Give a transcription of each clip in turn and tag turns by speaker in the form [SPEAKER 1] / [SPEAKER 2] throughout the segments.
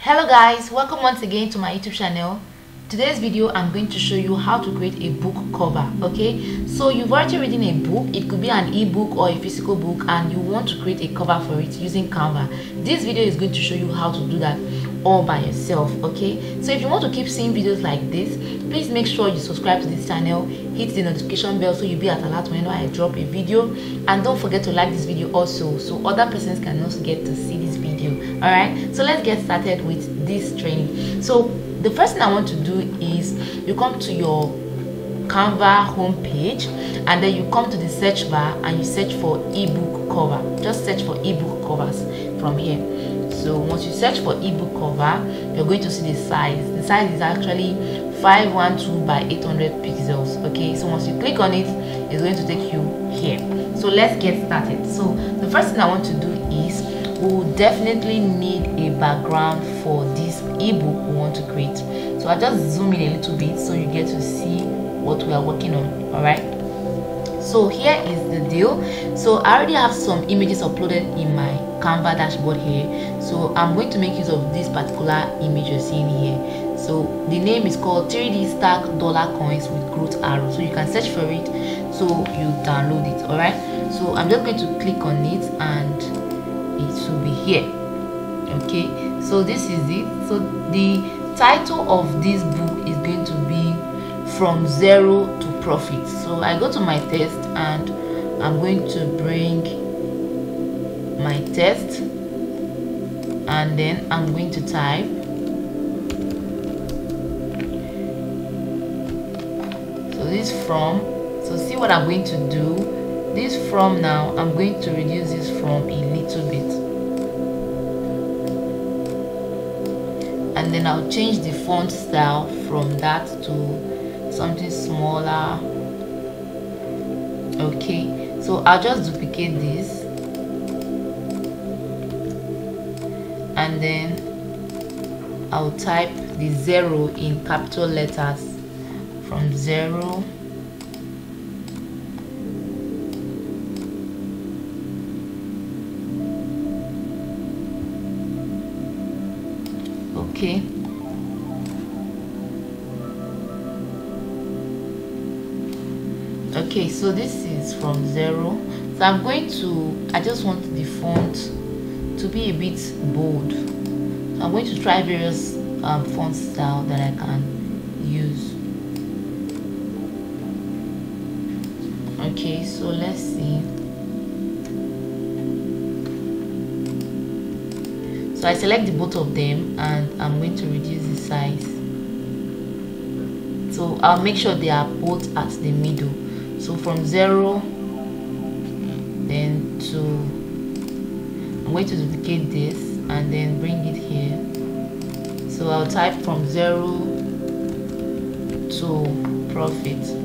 [SPEAKER 1] Hello guys, welcome once again to my YouTube channel. Today's video I'm going to show you how to create a book cover. Okay, so you've already written a book. It could be an ebook or a physical book, and you want to create a cover for it using Canva. This video is going to show you how to do that all by yourself. Okay, so if you want to keep seeing videos like this, please make sure you subscribe to this channel, hit the notification bell so you'll be at alert whenever I drop a video, and don't forget to like this video also so other persons can also get to see this video. All right, so let's get started with this training. So the first thing I want to do is you come to your Canva homepage, and then you come to the search bar and you search for ebook cover. Just search for ebook covers from here. So once you search for ebook cover, you're going to see the size. The size is actually 512 by 800 pixels. Okay, so once you click on it, it's going to take you here. So let's get started. So the first thing I want to do is we'll definitely need a background for this ebook we want to create. So I'll just zoom in a little bit so you get to see what we are working on. All right, so here is the deal. So I already have some images uploaded in my Canva dashboard here, so I'm going to make use of this particular image you're seeing here. So the name is called 3D stack dollar coins with growth arrow, so you can search for it so you download it. All right, so I'm just going to click on it and it will be here. Okay, so this is it. So the title of this book is going to be From Zero to Profit. So I go to my text and I'm going to bring my text, and then I'm going to type. So this from, so see what I'm going to do. This from, now I'm going to reduce this from a little bit, and then I'll change the font style from that to something smaller. Okay, so I'll just duplicate this, and then I'll type the 0 in capital letters. From 0 okay, okay, so this is from 0. So I'm going to, I just want the font to be a bit bold, so I'm going to try various font style that I can use. Okay, so let's see. So I select the both of them and I'm going to reduce the size, so I'll make sure they are both at the middle. So from 0 then to, I'm going to duplicate this and then bring it here. So I'll type from 0 to profit.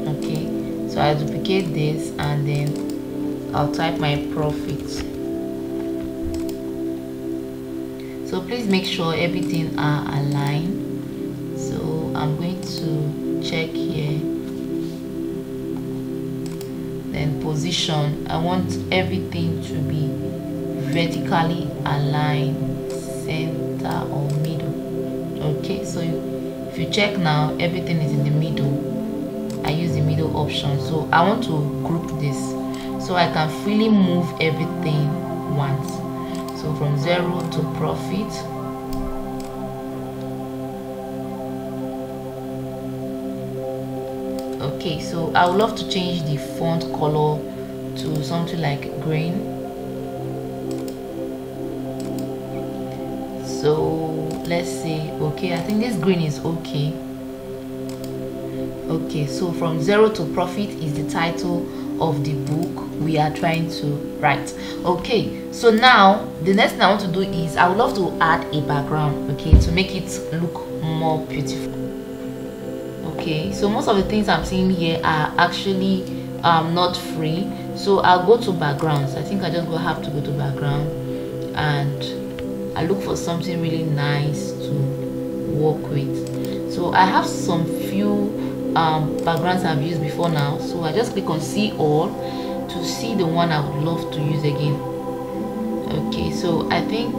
[SPEAKER 1] Okay, so I duplicate this and then I'll type my profit. So please make sure everything are aligned. So I'm going to check here, then position. I want everything to be vertically aligned, center or middle. Okay, so if you check now, everything is in the middle. I use the middle option. So I want to group this so I can freely move everything once. So from 0 to profit. Okay, so I would love to change the font color to something like green. So let's see. Okay, I think this green is okay. Okay, so from 0 to profit is the title of the book we are trying to write. Okay, so now the next thing I want to do is I would love to add a background, okay, to make it look more beautiful. Okay, so most of the things I'm seeing here are actually not free, so I'll go to backgrounds. I think I just have to go to background and I look for something really nice to work with. So I have some few backgrounds I've used before now, so I just click on see all to see the one I would love to use again. Okay, so I think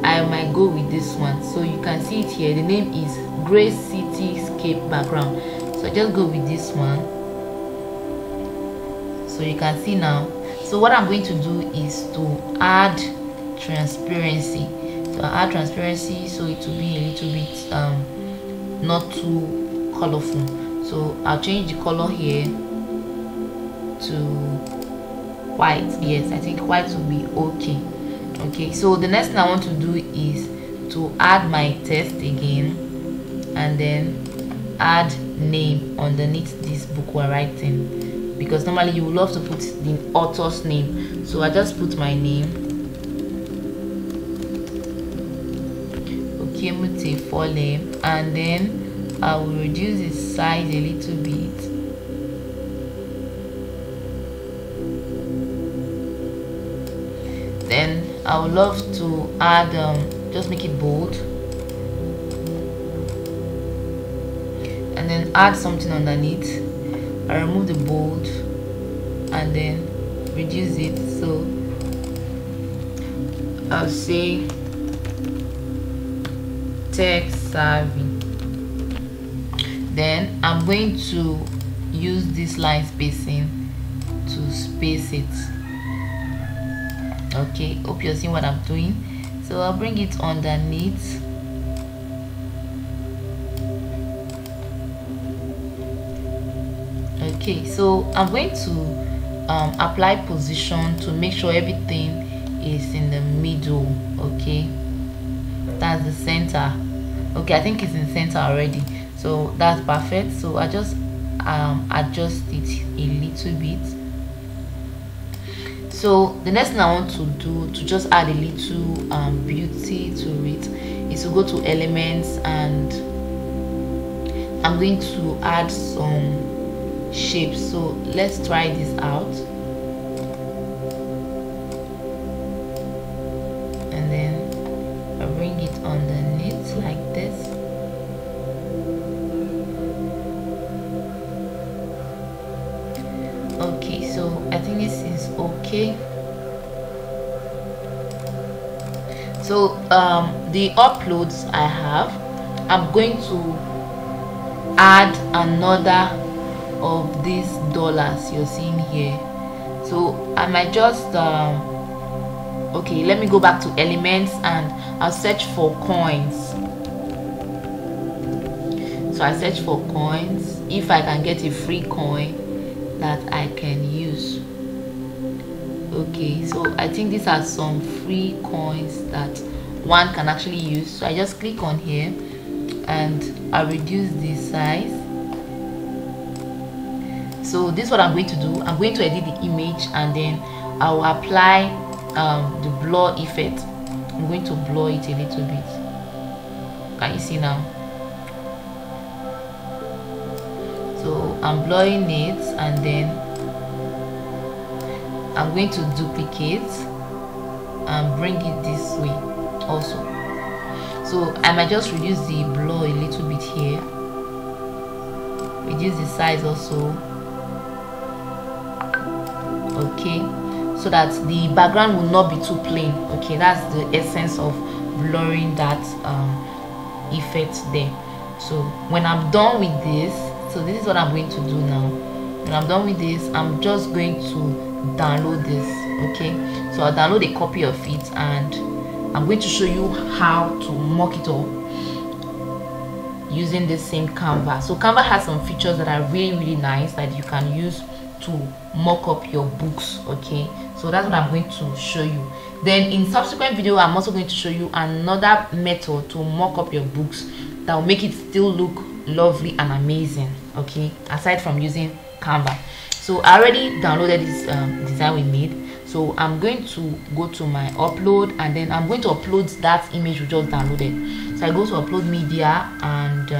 [SPEAKER 1] I might go with this one. So you can see it here, the name is Gray Cityscape Background. So just go with this one. So you can see now. So what I'm going to do is to add transparency. So I add transparency so it will be a little bit not too colorful. So I'll change the color here to white. Yes, I think white will be okay. Okay, so the next thing I want to do is to add my text again, and then add name underneath this book we're writing, because normally you would love to put the author's name. So I just put my name, okay, Mute Folem, and then I will reduce the size a little bit. Then I would love to add just make it bold, and then add something underneath. I remove the bold and then reduce it. So I'll say tech savvy. Then I'm going to use this line spacing to space it. Okay, hope you're seeing what I'm doing. So I'll bring it underneath. Okay, so I'm going to apply position to make sure everything is in the middle. Okay, that's the center. Okay, I think it's in center already, so that's perfect. So I just adjust it a little bit. So the next thing I want to do to just add a little beauty to it is to go to elements, and I'm going to add some shapes. So let's try this out, and then I bring it underneath like this. Okay, so I think this is okay. So the uploads I have, I'm going to add another of these dollars you're seeing here. So I might just okay, let me go back to elements and I'll search for coins. So I search for coins, if I can get a free coin that I can use. Okay, so I think these are some free coins that one can actually use. So I just click on here and I reduce the size. So this is what I'm going to do. I'm going to edit the image and then I will apply the blur effect. I'm going to blur it a little bit. Can you see now? So I'm blurring it and then I'm going to duplicate and bring it this way also. So I might just reduce the blur a little bit here, reduce the size also. Okay, so that the background will not be too plain. Okay, that's the essence of blurring that effect there. So when I'm done with this, so this is what I'm going to do now. When I'm done with this, I'm just going to download this. Okay, so I'll download a copy of it and I'm going to show you how to mock it up using the same Canva. So Canva has some features that are really nice that you can use to mock up your books. Okay, so that's what I'm going to show you. Then in subsequent video, I'm also going to show you another method to mock up your books that will make it still look lovely and amazing. Okay, aside from using Canva. So I already downloaded this design we made. So I'm going to go to my upload and then I'm going to upload that image we just downloaded. So I go to upload media and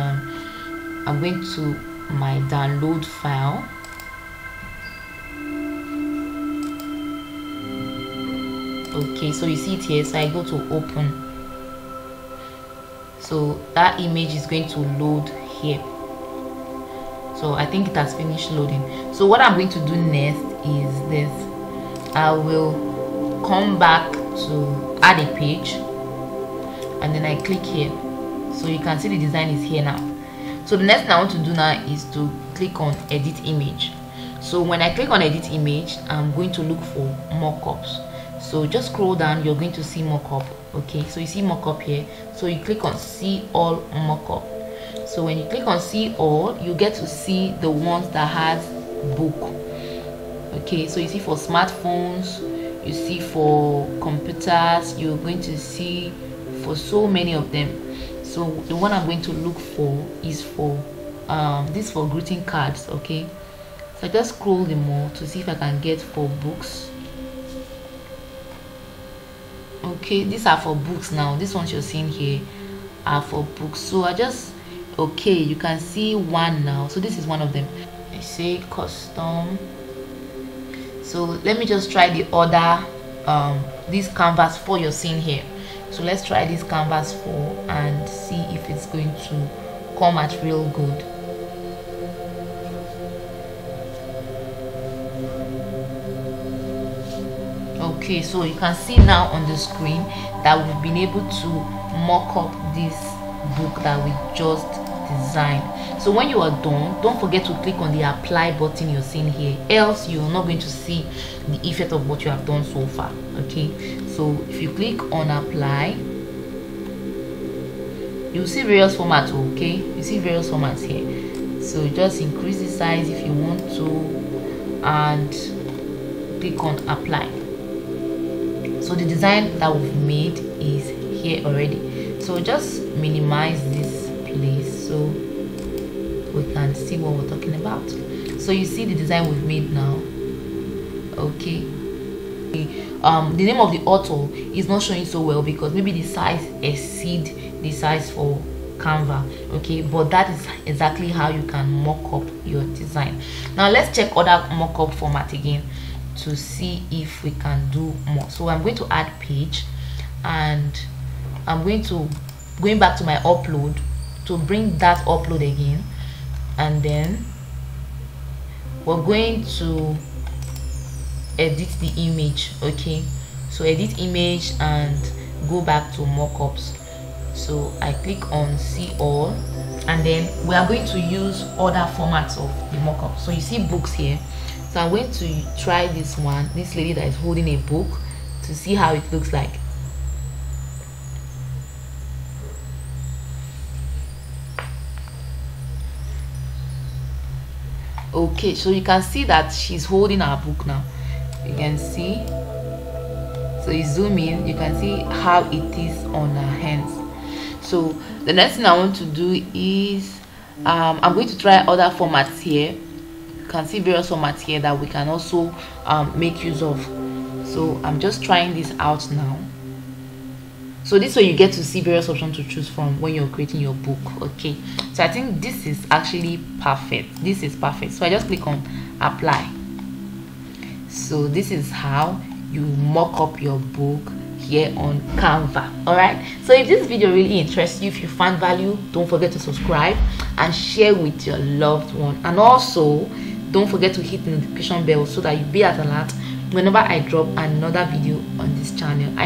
[SPEAKER 1] I'm going to my download file. Okay, so you see it here. So I go to open. So that image is going to load here. So I think it has finished loading. So what I'm going to do next is this. I will come back to add a page, and then I click here. So you can see the design is here now. So the next thing I want to do now is to click on edit image. So when I click on edit image, I'm going to look for mockups. So just scroll down, you're going to see mockup. Okay, so you see mockup here. So you click on see all mockup. So when you click on see all, you get to see the ones that has book. Okay, so you see for smartphones, you see for computers, you're going to see for so many of them. So the one I'm going to look for is for this for greeting cards. Okay, so I just scroll the more to see if I can get for books. Okay, these are for books now. These ones you're seeing here are for books. So I just, okay, you can see one now. So this is one of them. I say custom. So let me just try the other this canvas 4 you're seeing here. So let's try this canvas 4 and see if it's going to come out real good. Okay, so you can see now on the screen that we've been able to mock up this book that we just designed. So when you are done, don't forget to click on the apply button you're seeing here, else you're not going to see the effect of what you have done so far. Okay, so if you click on apply, you'll see various formats. Okay, you see various formats here. So just increase the size if you want to and click on apply. So the design that we've made is here already. So just minimize this place so we can see what we're talking about. So you see the design we've made now. Okay, the name of the author is not showing so well because maybe the size exceed the size for Canva. Okay, but that is exactly how you can mock up your design. Now let's check other mock-up format again to see if we can do more. So I'm going to add page, and I'm going back to my upload to bring that upload again, and then we're going to edit the image. Okay, so edit image and go back to mockups. So I click on see all, and then we are going to use other formats of the mockup. So you see books here. So I'm going to try this one, this lady that is holding a book, to see how it looks like. Okay, so you can see that she's holding her book now. You can see. So you zoom in, you can see how it is on her hands. So the next thing I want to do is I'm going to try other formats here. You can see various formats here that we can also make use of. So I'm just trying this out now. So this way you get to see various options to choose from when you're creating your book. Okay, so I think this is actually perfect. This is perfect. So I just click on apply. So this is how you mock up your book here on Canva. All right, so if this video really interests you, if you found value, don't forget to subscribe and share with your loved one, and also don't forget to hit the notification bell so that you'll be at alert whenever I drop another video on this channel.